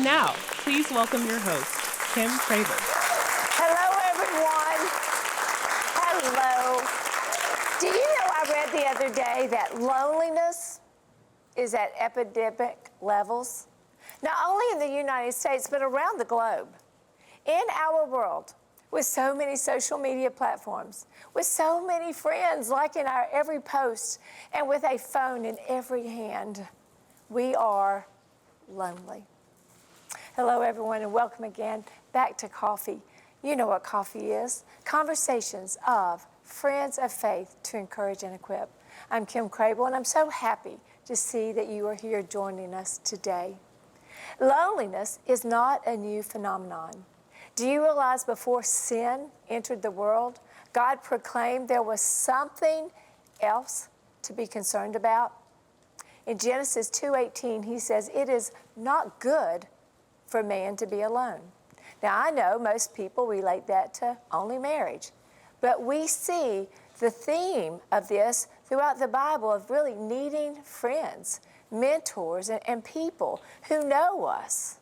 now, please welcome your host, Kim Craver. Hello, everyone. Hello. Do you know I read the other day that loneliness is at epidemic levels? Not only in the United States, but around the globe. In our world, with so many social media platforms, with so many friends liking our every post, and with a phone in every hand, we are lonely. Hello, everyone, and welcome again back to Coffee. You know what coffee is. Conversations of friends of faith to encourage and equip. I'm Kim Craver, and I'm so happy to see that you are here joining us today. Loneliness is not a new phenomenon. Do you realize before sin entered the world, God proclaimed there was something else to be concerned about? In Genesis 2:18, he says, "It is not good for man to be alone." Now, I know most people relate that to only marriage, but we see the theme of this throughout the Bible of really needing friends, mentors, and people who know us.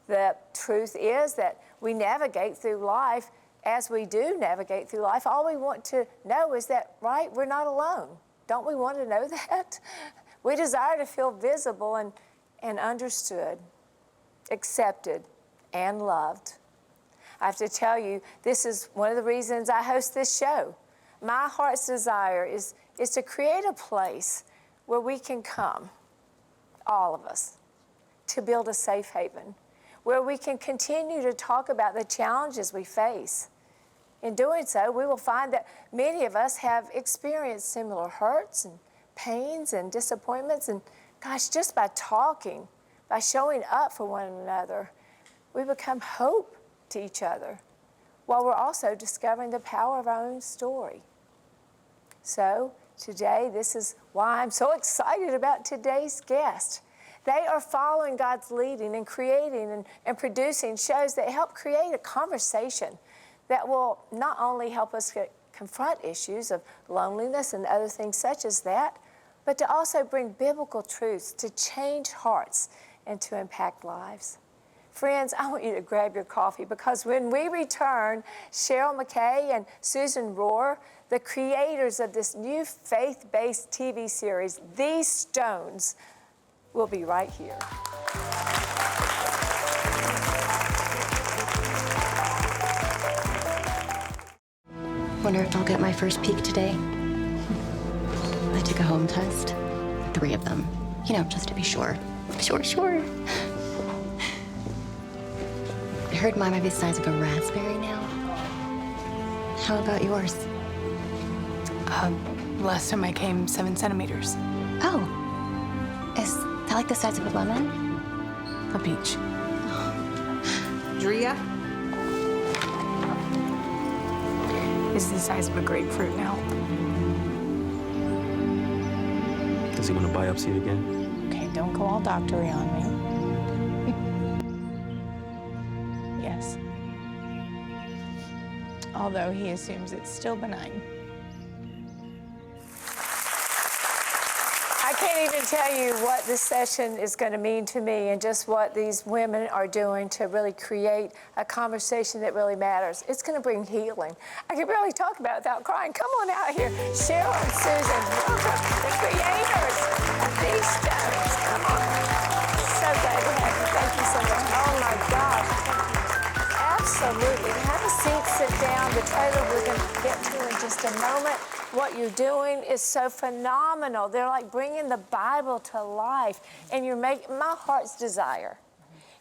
The truth is that we navigate through life as we do navigate through life. All we want to know is that, right, we're not alone. Don't we want to know that? We desire to feel visible and understood, accepted, and loved. I have to tell you, this is one of the reasons I host this show. My heart's desire is to create a place where we can come, all of us, to build a safe haven, where we can continue to talk about the challenges we face. In doing so, we will find that many of us have experienced similar hurts and pains and disappointments, and gosh, just by talking, by showing up for one another, we become hope to each other, while we're also discovering the power of our own story. So today, this is why I'm so excited about today's guest. They are following God's leading and creating and producing shows that help create a conversation that will not only help us confront issues of loneliness and other things such as that, but to also bring biblical truths to change hearts and to impact lives. Friends, I want you to grab your coffee, because when we return, Cheryl, McKay, and Susan Rohrer, the creators of this new faith-based TV series, These Stones, will be right here. Wonder if I'll get my first peek today. I took a home test, 3 of them, just to be sure. Sure. I heard mine might be the size of a raspberry now. How about yours? Last time I came, 7 centimeters. Oh, is that like the size of a lemon? A peach. Drea? Is the size of a grapefruit now. Does he want to biopsy it again? Okay, don't go all doctory on me. Yes. Although he assumes it's still benign. I can't even tell you what this session is going to mean to me, and just what these women are doing to really create a conversation that really matters. It's going to bring healing. I can barely talk about it without crying. Come on out here. Cheryl and Susan, welcome, the creators of These Stones. Come on. So glad to have you. Thank you so much. Oh, my gosh. Absolutely. Have a seat, sit down. The trailer we're going to get to in just a moment. What you're doing is so phenomenal. They're like bringing the Bible to life. And you're making, my heart's desire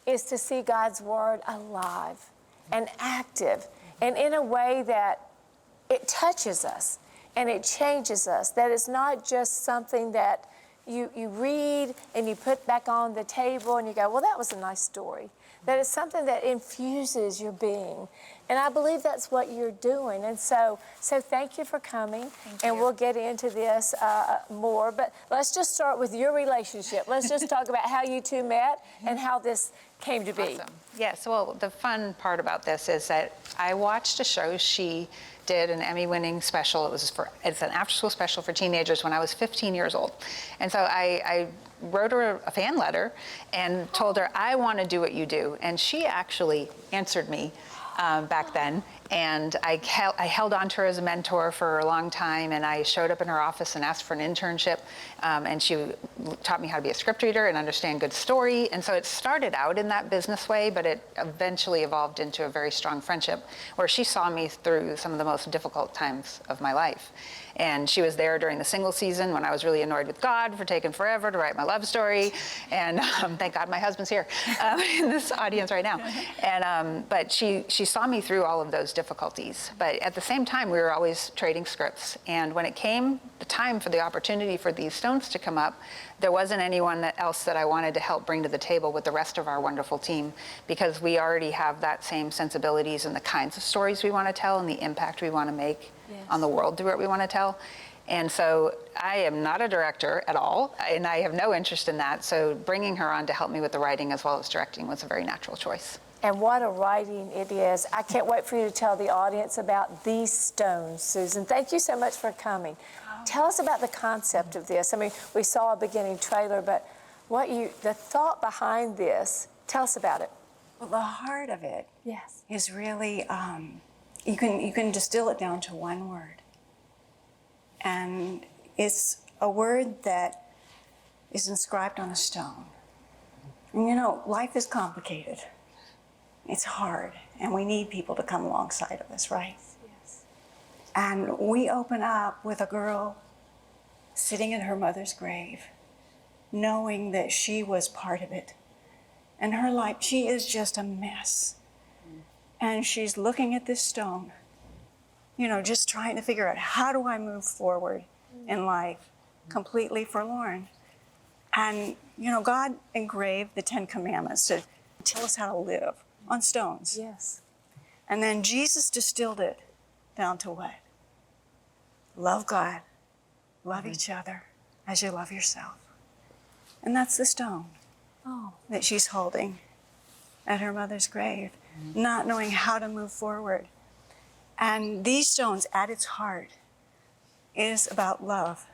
is to see God's word alive and active, and in a way that it touches us and it changes us. That it's not just something that you read and you put back on the table and you go, well, that was a nice story. That it's something that infuses your being And I believe that's what you're doing. And so thank you for coming. And we'll get into this more. But let's just start with your relationship. Let's just talk about how you two met and how this came to be. Awesome. Yes, well, the fun part about this is that I watched a show she did, an Emmy-winning special. It's an after-school special for teenagers when I was 15 years old. And so I wrote her a fan letter and told her, I want to do what you do. And she actually answered me back then. And I held on to her as a mentor for a long time, and I showed up in her office and asked for an internship, and she taught me how to be a script reader and understand good story. And so it started out in that business way, but it eventually evolved into a very strong friendship where she saw me through some of the most difficult times of my life. And she was there during the single season when I was really annoyed with God for taking forever to write my love story. And thank God my husband's here in this audience right now. And but she saw me through all of those difficulties. But at the same time, we were always trading scripts. And when it came the time for the opportunity for these stones to come up, there wasn't anyone else that I wanted to help bring to the table with the rest of our wonderful team, because we already have that same sensibilities and the kinds of stories we want to tell and the impact we want to make on the world through what we want to tell. And so I am not a director at all, and I have no interest in that. So bringing her on to help me with the writing as well as directing was a very natural choice. And what a writing it is. I can't wait for you to tell the audience about these stones, Susan. Thank you so much for coming. Tell us about the concept of this. I mean, we saw a beginning trailer, but the thought behind this, tell us about it. Well, the heart of it Yes. is really, you can distill it down to one word. And it's a word that is inscribed on a stone. And you know, life is complicated. It's hard, and we need people to come alongside of us, right? Yes. And we open up with a girl sitting in her mother's grave, knowing that she was part of it. And her life, she is just a mess. And she's looking at this stone, you know, just trying to figure out, how do I move forward in life, completely forlorn? And, you know, God engraved the 10 Commandments to tell us how to live on stones. Yes. And then Jesus distilled it down to what? Love God, love each other as you love yourself. And that's the stone that she's holding at her mother's grave, not knowing how to move forward. And these stones, at its heart, is about love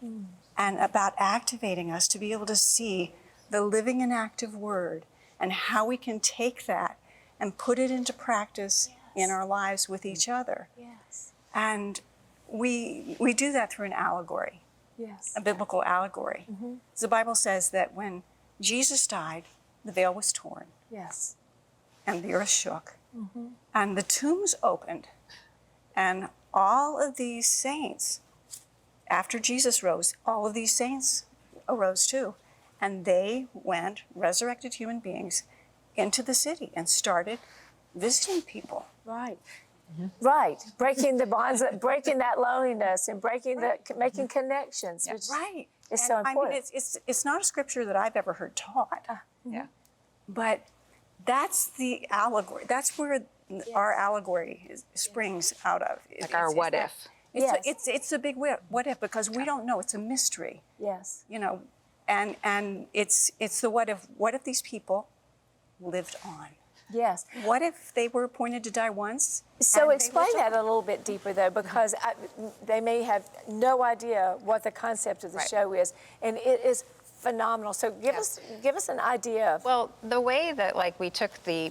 and about activating us to be able to see the living and active word and how we can take that and put it into practice in our lives with each other. Yes. And we do that through an allegory, Yes. a biblical allegory. The Bible says that when Jesus died, the veil was torn Yes. and the earth shook and the tombs opened, and all of these saints, after Jesus rose, all of these saints arose too. And they went, resurrected human beings, into the city and started visiting people. Right. Right. Breaking the bonds, breaking that loneliness and making connections, which Right. is And so important. I mean, it's not a scripture that I've ever heard taught. Yeah. But that's the allegory. That's where our allegory springs out of. Like our what if. It's a big what if, because we don't know. It's a mystery, Yes. you know. And it's the what if these people lived on? Yes. What if they were appointed to die once? So and they explain lived that on? a little bit deeper, though, because they may have no idea what the concept of the show is, and it is phenomenal. So give us an idea of. Well, the way that we took the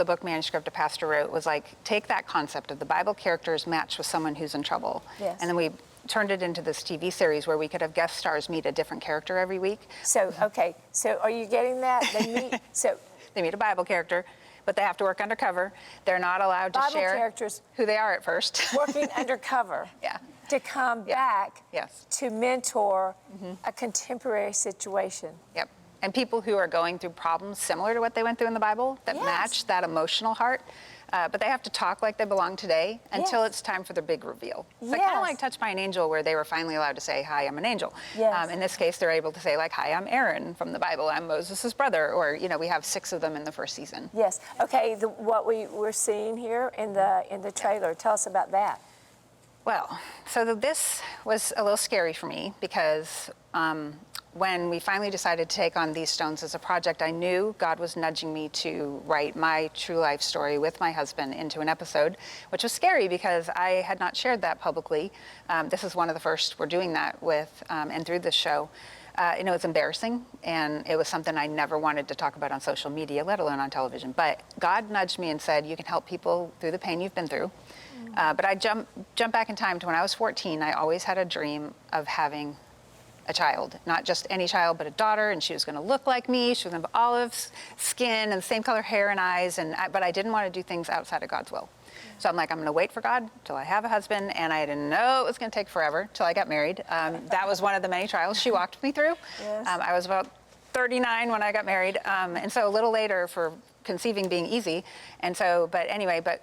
book manuscript a pastor wrote was take that concept of the Bible characters matched with someone who's in trouble, Yes. and then we turned it into this TV series where we could have guest stars meet a different character every week. So okay, so are you getting that? They meet a Bible character, but they have to work undercover. They're not allowed to Bible share characters who they are at first. working undercover. Yeah. To come back. Yes. To mentor a contemporary situation. Yep. And people who are going through problems similar to what they went through in the Bible that Yes. match that emotional heart. but they have to talk like they belong today until Yes. it's time for the big reveal. It's kind Yes. of like Touched by an Angel, where they were finally allowed to say, "Hi, I'm an angel." Yes. In this case, they're able to say, like, "Hi, I'm Aaron from the Bible. I'm Moses' brother," or we have 6 of them in the first season. Yes. Okay. What we're seeing here in the trailer. Tell us about that. Well, so this was a little scary for me because when we finally decided to take on these stones as a project, I knew God was nudging me to write my true life story with my husband into an episode, which was scary because I had not shared that publicly. This is one of the first we're doing that with and through this show. It was embarrassing, and it was something I never wanted to talk about on social media, let alone on television. But God nudged me and said, "You can help people through the pain you've been through." But I jump back in time to when I was 14. I always had a dream of having a child, not just any child, but a daughter, and she was going to look like me. She was going to have olive skin and the same color hair and eyes, but I didn't want to do things outside of God's will. So I'm like, I'm going to wait for God till I have a husband, and I didn't know it was going to take forever till I got married. That was one of the many trials she walked me through. Yes. I was about 39 when I got married, and so a little later for conceiving being easy. And so, but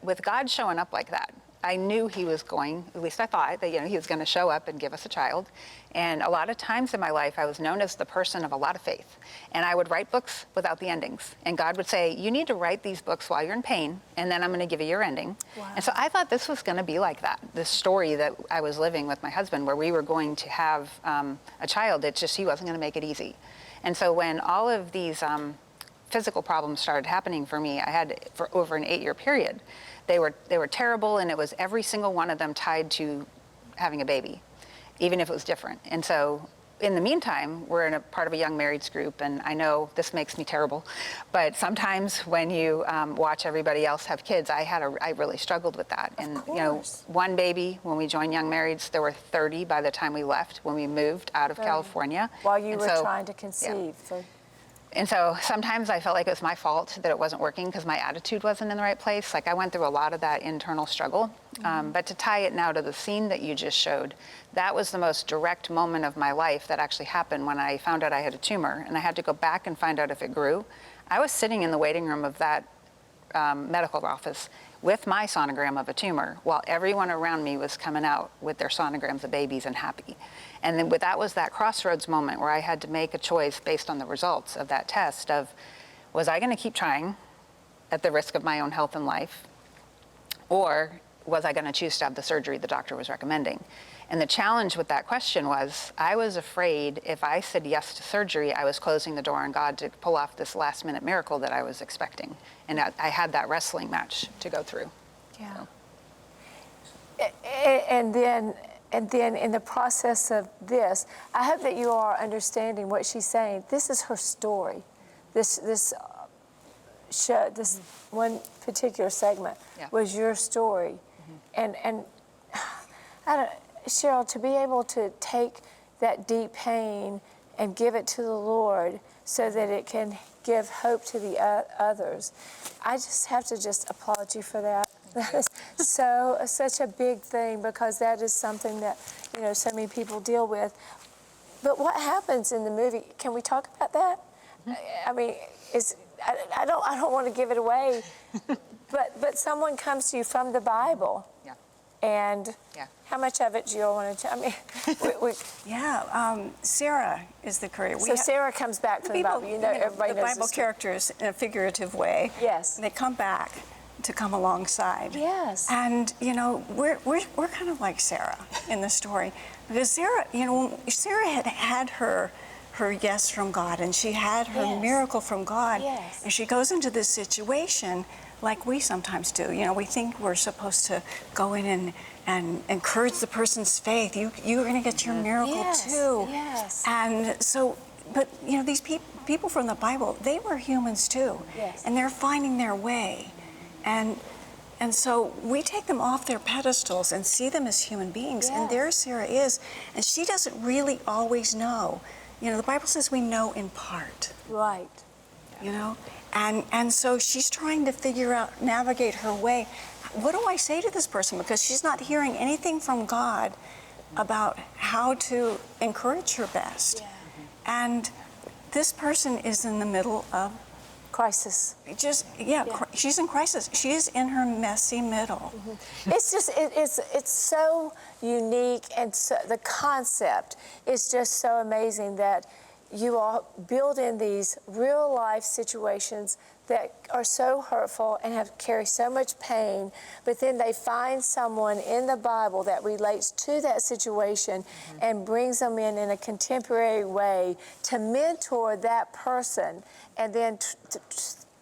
with God showing up like that, I knew he was going, at least I thought, that he was going to show up and give us a child. And a lot of times in my life, I was known as the person of a lot of faith. And I would write books without the endings. And God would say, "You need to write these books while you're in pain, and then I'm going to give you your ending." Wow. And so I thought this was going to be like that, this story that I was living with my husband, where we were going to have a child. It's just he wasn't going to make it easy. And so when all of these physical problems started happening for me, I had for over an 8-year period. They were terrible, and it was every single one of them tied to having a baby, even if it was different. And so in the meantime, we're in a part of a young marrieds group, and I know this makes me terrible, but sometimes when you watch everybody else have kids, I really struggled with that. And one baby when we joined Young Marrieds, there were 30 by the time we left when we moved out of California. While you were trying to conceive. Yeah. And so sometimes I felt like it was my fault that it wasn't working because my attitude wasn't in the right place. Like I went through a lot of that internal struggle. But to tie it now to the scene that you just showed, that was the most direct moment of my life that actually happened when I found out I had a tumor, and I had to go back and find out if it grew. I was sitting in the waiting room of that medical office with my sonogram of a tumor while everyone around me was coming out with their sonograms of babies and happy. And then that was that crossroads moment where I had to make a choice based on the results of that test of, was I going to keep trying at the risk of my own health and life, or was I going to choose to have the surgery the doctor was recommending? And the challenge with that question was, I was afraid if I said yes to surgery, I was closing the door on God to pull off this last-minute miracle that I was expecting. And I had that wrestling match to go through. Yeah. So. And then in the process of this, I hope that you are understanding what she's saying. This is her story. This show, this one particular segment was your story. And I don't, Cheryl, to be able to take that deep pain and give it to the Lord so that it can give hope to the others, I just have to applaud you for that. That is such a big thing, because that is something that, so many people deal with. But what happens in the movie, can we talk about that? I mean, I don't want to give it away, but someone comes to you from the Bible. Yeah. And how much of it do you want to tell me? Sarah is the career. So Sarah comes back from the Bible. Everybody the knows Bible characters in a figurative way. Yes. They come back to come alongside. Yes. And we're kind of like Sarah in the story, because Sarah, Sarah had her yes from God, and she had her miracle from God. Yes. And she goes into this situation like we sometimes do. We think we're supposed to go in and encourage the person's faith. You're going to get your miracle too. Yes. And so, but these people from the Bible, they were humans too. Yes. And they're finding their way. And so we take them off their pedestals and see them as human beings. Yes. And there Sarah is, and she doesn't really always know. The Bible says we know in part. Right. And so she's trying to navigate her way. What do I say to this person? Because she's not hearing anything from God about how to encourage her best. Yeah. And this person is in the middle of crisis. She's in crisis. She's in her messy middle. It's just, it's so unique, and so, the concept is just so amazing that you all build in these real life situations that are so hurtful and carry so much pain, but then they find someone in the Bible that relates to that situation and brings them in a contemporary way to mentor that person, and then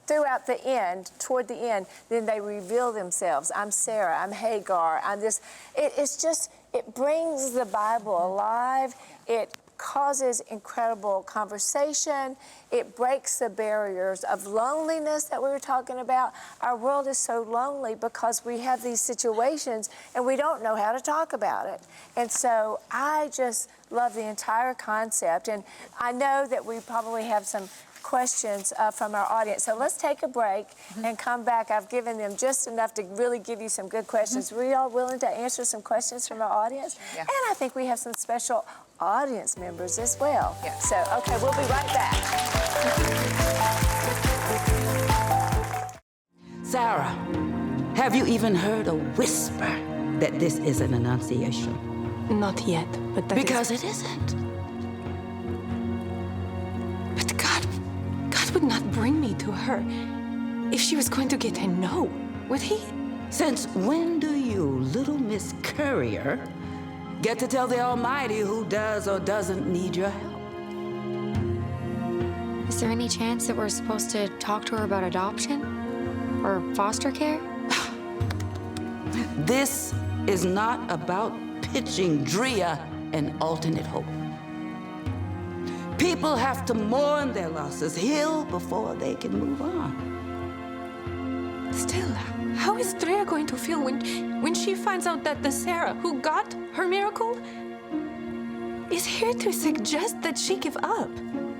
throughout the end, toward the end, then they reveal themselves. I'm Sarah, I'm Hagar, I'm this. It's just, it brings the Bible alive. It causes incredible conversation. It breaks the barriers of loneliness that we were talking about. Our world is so lonely because we have these situations and we don't know how to talk about it. And so I just love the entire concept. And I know that we probably have some questions from our audience. So let's take a break and come back. I've given them just enough to really give you some good questions. Were you all willing to answer some questions from our audience? Yeah. And I think we have some special audience members as well. Yeah. So, okay, we'll be right back. Sarah, have you even heard a whisper that this is an annunciation? Not yet, but that Because it isn't. But God would not bring me to her if she was going to get a no, would he? Since when do you, little Miss Courier, get to tell the Almighty who does or doesn't need your help? Is there any chance that we're supposed to talk to her about adoption? Or foster care? This is not about pitching Drea an alternate hope. People have to mourn their losses, heal before they can move on. Still, how is Drea going to feel when she finds out that the Sarah who got her miracle is here to suggest that she give up?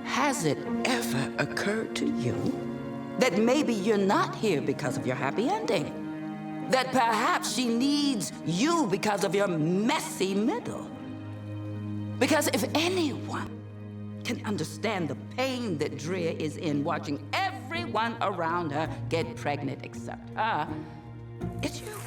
Has it ever occurred to you that maybe you're not here because of your happy ending? That perhaps she needs you because of your messy middle? Because if anyone can understand the pain that Drea is in watching everyone around her get pregnant except her, it's you.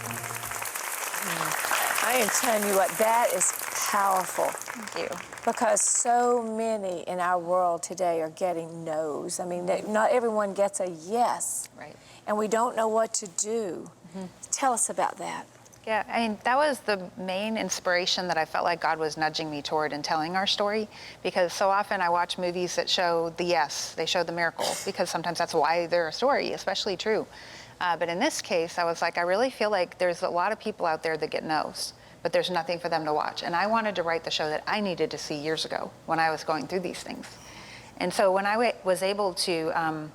I am telling you what, that is powerful. Thank you. Because so many in our world today are getting no's. I mean, not everyone gets a yes. Right. And we don't know what to do. Tell us about that. Yeah, I mean, that was the main inspiration that I felt like God was nudging me toward in telling our story, because so often I watch movies that show the yes, they show the miracle, because sometimes that's why they're a story, especially true. But in this case, I was like, I really feel like there's a lot of people out there that get no's, but there's nothing for them to watch. And I wanted to write the show that I needed to see years ago when I was going through these things. And so when I was able to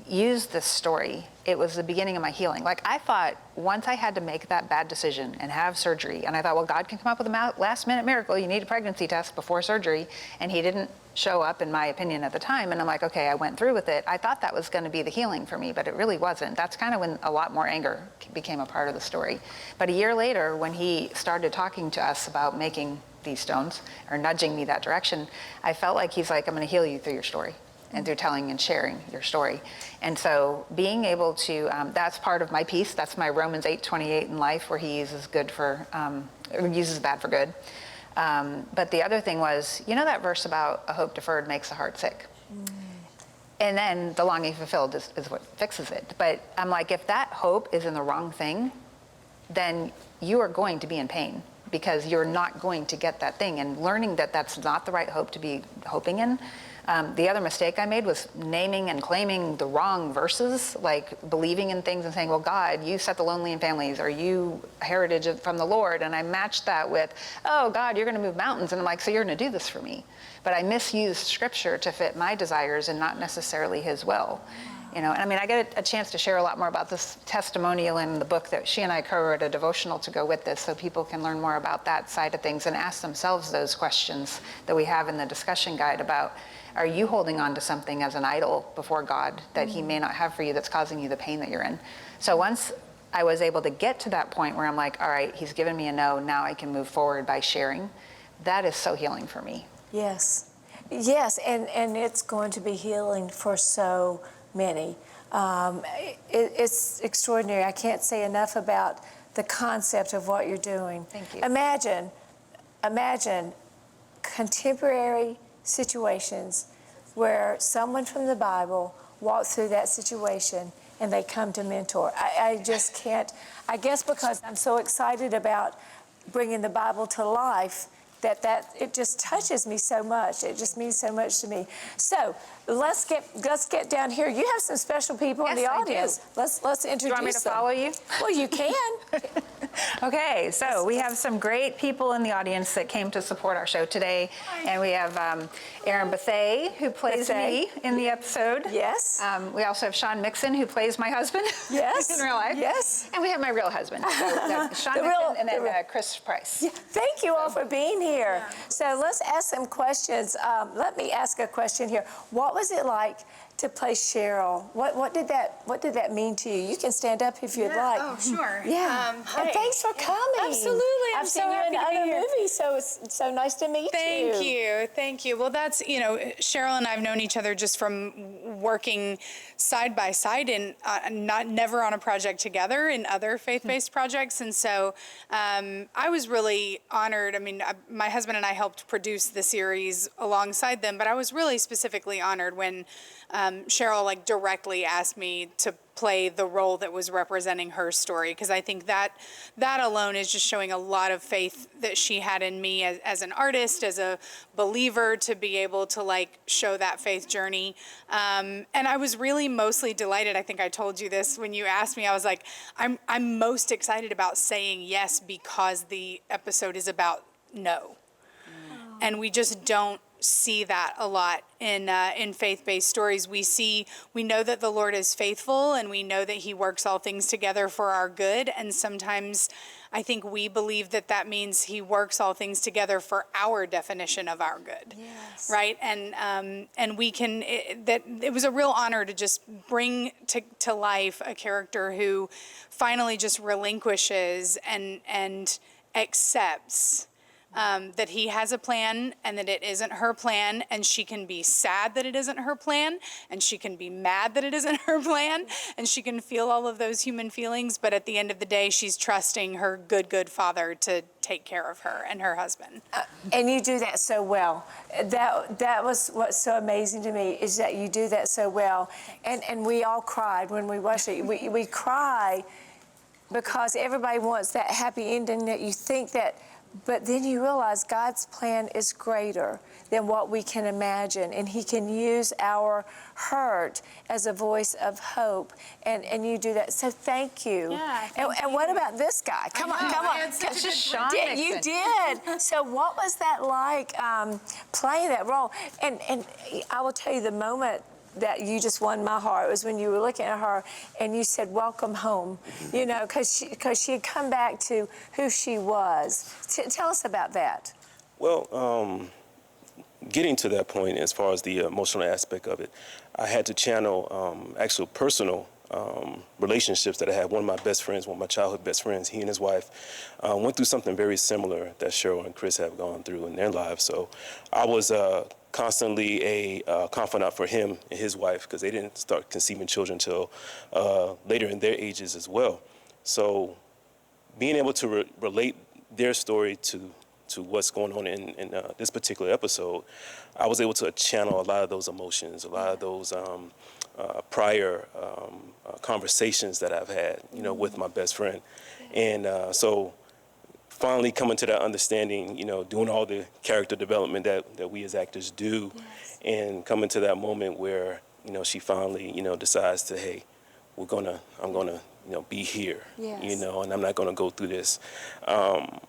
use this story, it was the beginning of my healing. Like, I thought once I had to make that bad decision and have surgery, and I thought, well, God can come up with a last minute miracle. You need a pregnancy test before surgery. And he didn't show up, in my opinion, at the time. And I'm like, okay, I went through with it. I thought that was going to be the healing for me, but it really wasn't. That's kind of when a lot more anger became a part of the story. But a year later, when he started talking to us about making these stones, or nudging me that direction, I felt like he's like, I'm going to heal you through your story and through telling and sharing your story. And so being able to, that's part of my piece. That's my Romans 8:28 in life, where he uses good for, or uses bad for good. But the other thing was, you know that verse about a hope deferred makes the heart sick? And then the longing fulfilled is what fixes it. But I'm like, if that hope is in the wrong thing, then you are going to be in pain, because you're not going to get that thing. And learning that that's not the right hope to be hoping in. The other mistake I made was naming and claiming the wrong verses, like believing in things and saying, well, God, you set the lonely in families, or you heritage from the Lord. And I matched that with, oh, God, you're going to move mountains. And I'm like, so you're going to do this for me. But I misused scripture to fit my desires and not necessarily his will. You know, and I mean, I get a chance to share a lot more about this testimonial in the book that she and I co-wrote, a devotional to go with this, so people can learn more about that side of things and ask themselves those questions that we have in the discussion guide about, are you holding on to something as an idol before God that he may not have for you that's causing you the pain that you're in? So once I was able to get to that point where I'm like, all right, he's given me a no, now I can move forward by sharing, that is so healing for me. Yes. Yes, and it's going to be healing for so many. It's extraordinary. I can't say enough about the concept of what you're doing. Thank you. Imagine contemporary situations where someone from the Bible walked through that situation and they come to mentor. I just can't, I guess because I'm so excited about bringing the Bible to life, that it just touches me so much. It just means so much to me. So let's get down here. You have some special people in the audience. Let's introduce them. Do you want me to follow you? Well, you can. Okay, so we have some great people in the audience that came to support our show today. And we have Aaron Bethay, who plays me in the episode. Yes. We also have Sean Mixon, who plays my husband Yes. in real life. Yes. And we have my real husband, so Sean Mixon, and then Chris Price. Yeah, thank you all for being here. So let's ask some questions. Let me ask a question here. What was it like to play Cheryl? What did that mean to you? You can stand up if you'd like. Oh, sure. Yeah. Hi. And thanks for coming. Absolutely. I've seen you in other movies, so it's so nice to meet you. Thank you. Well, that's, Cheryl and I have known each other just from working side by side and never on a project together in other faith-based projects. And so I was really honored. I mean, my husband and I helped produce the series alongside them, but I was really specifically honored when Cheryl directly asked me to play the role that was representing her story, because I think that alone is just showing a lot of faith that she had in me as an artist, as a believer, to be able to show that faith journey. And I was really mostly delighted. I think I told you this when you asked me. I was like, I'm most excited about saying yes because the episode is about no. And we just don't see that a lot in faith-based stories. We know that the Lord is faithful, and we know that He works all things together for our good. And sometimes I think we believe that means He works all things together for our definition of our good. Yes. Right? And we can. It was a real honor to just bring to life a character who finally just relinquishes and accepts that He has a plan and that it isn't her plan, and she can be sad that it isn't her plan, and she can be mad that it isn't her plan, and she can feel all of those human feelings, but at the end of the day, she's trusting her good Father to take care of her and her husband. And you do that so well. That was what's so amazing to me, is that you do that so well. And we all cried when we watched it. We cry because everybody wants that happy ending that you think that. But then you realize God's plan is greater than what we can imagine, and He can use our hurt as a voice of hope, and you do that. So thank you. Yeah, and what about this guy? Come on. This is Sean You Mixon. did. So what was that like, playing that role? And I will tell you, the moment that you just won my heart was when you were looking at her and you said, "Welcome home," because she had come back to who she was. Tell us about that. Well, getting to that point, as far as the emotional aspect of it, I had to channel actual personal relationships that I had. One of my best friends, one of my childhood best friends, he and his wife went through something very similar that Cheryl and Chris have gone through in their lives. So I was constantly a confidant for him and his wife, because they didn't start conceiving children until later in their ages as well. So being able to relate their story to what's going on in this particular episode, I was able to channel a lot of those emotions, a lot of those prior conversations that I've had, with my best friend. And so finally coming to that understanding, doing all the character development that we as actors do, and coming to that moment where, she finally, decides to, hey, I'm gonna, be here, and I'm not gonna go through this.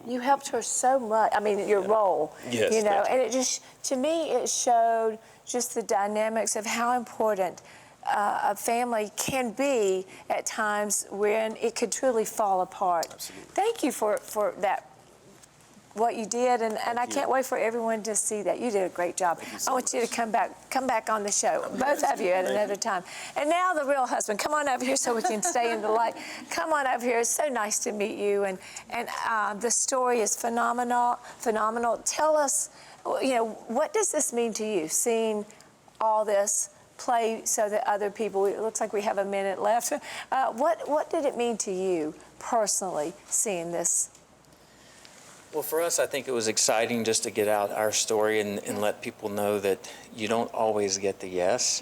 You helped her so much. I mean, your role, Yes, and it just, to me, it showed just the dynamics of how important a family can be at times when it could truly fall apart. Absolutely. Thank you for that, what you did, and I can't wait for everyone to see that. You did a great job. I want you to come back on the show, both of you at another time. And now the real husband, come on over here so we can stay in the light. Come on over here. It's so nice to meet you, and the story is phenomenal. Tell us, what does this mean to you, seeing all this play so that other people, it looks like we have a minute left. What did it mean to you personally, seeing this? Well, for us, I think it was exciting just to get out our story and let people know that you don't always get the yes,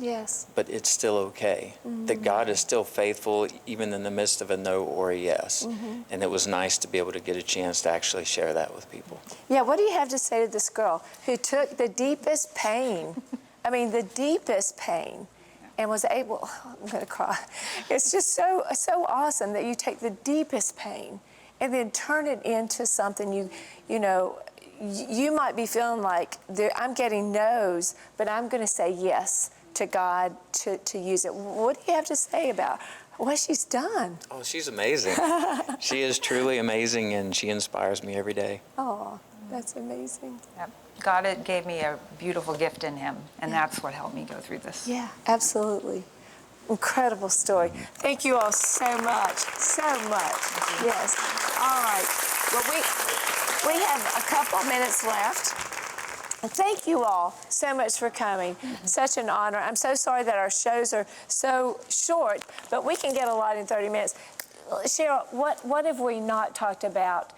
but it's still okay, that God is still faithful even in the midst of a no or a yes. And it was nice to be able to get a chance to actually share that with people. Yeah, what do you have to say to this girl who took the deepest pain, I mean, the deepest pain, and was able, I'm going to cry. It's just so awesome that you take the deepest pain and then turn it into something you know, you might be feeling like I'm getting no's, but I'm going to say yes to God to use it. What do you have to say about what she's done? Oh, she's amazing. She is truly amazing, and she inspires me every day. Oh, that's amazing. Yep. God gave me a beautiful gift in him, and that's what helped me go through this. Yeah, absolutely. Incredible story. Thank you all so much, so much. Yes. All right. Well, we have a couple minutes left. Thank you all so much for coming. Such an honor. I'm so sorry that our shows are so short, but we can get a lot in 30 minutes. Cheryl, what have we not talked about?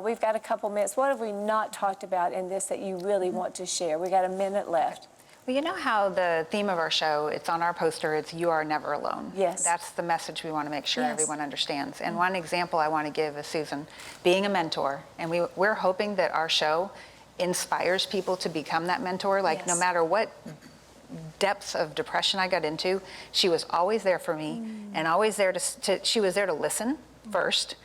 We've got a couple minutes. What have we not talked about in this that you really want to share? We got a minute left. Well, you know how the theme of our show, it's on our poster, it's "You Are Never Alone." Yes. That's the message we want to make sure everyone understands. And one example I want to give is Susan being a mentor. And we're hoping that our show inspires people to become that mentor. Like, no matter what depths of depression I got into, she was always there for me, and always there she was there to listen first,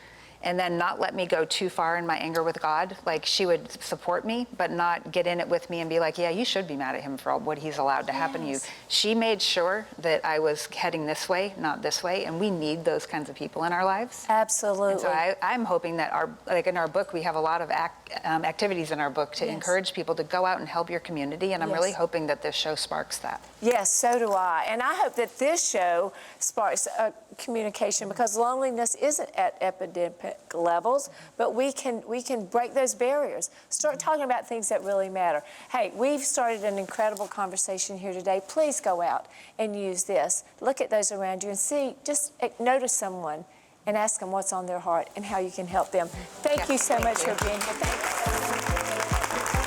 and then not let me go too far in my anger with God. Like, she would support me, but not get in it with me and be like, yeah, you should be mad at him for all what he's allowed to happen to you. She made sure that I was heading this way, not this way, and we need those kinds of people in our lives. Absolutely. And so I'm hoping that like in our book, we have a lot of activities in our book to encourage people to go out and help your community, and I'm really hoping that this show sparks that. Yes, so do I. And I hope that this show sparks communication, because loneliness isn't at epidemic levels, but we can break those barriers. Start talking about things that really matter. Hey, we've started an incredible conversation here today. Please go out and use this. Look at those around you and see, just notice someone and ask them what's on their heart and how you can help them. Thank you so much for being here. Thank you.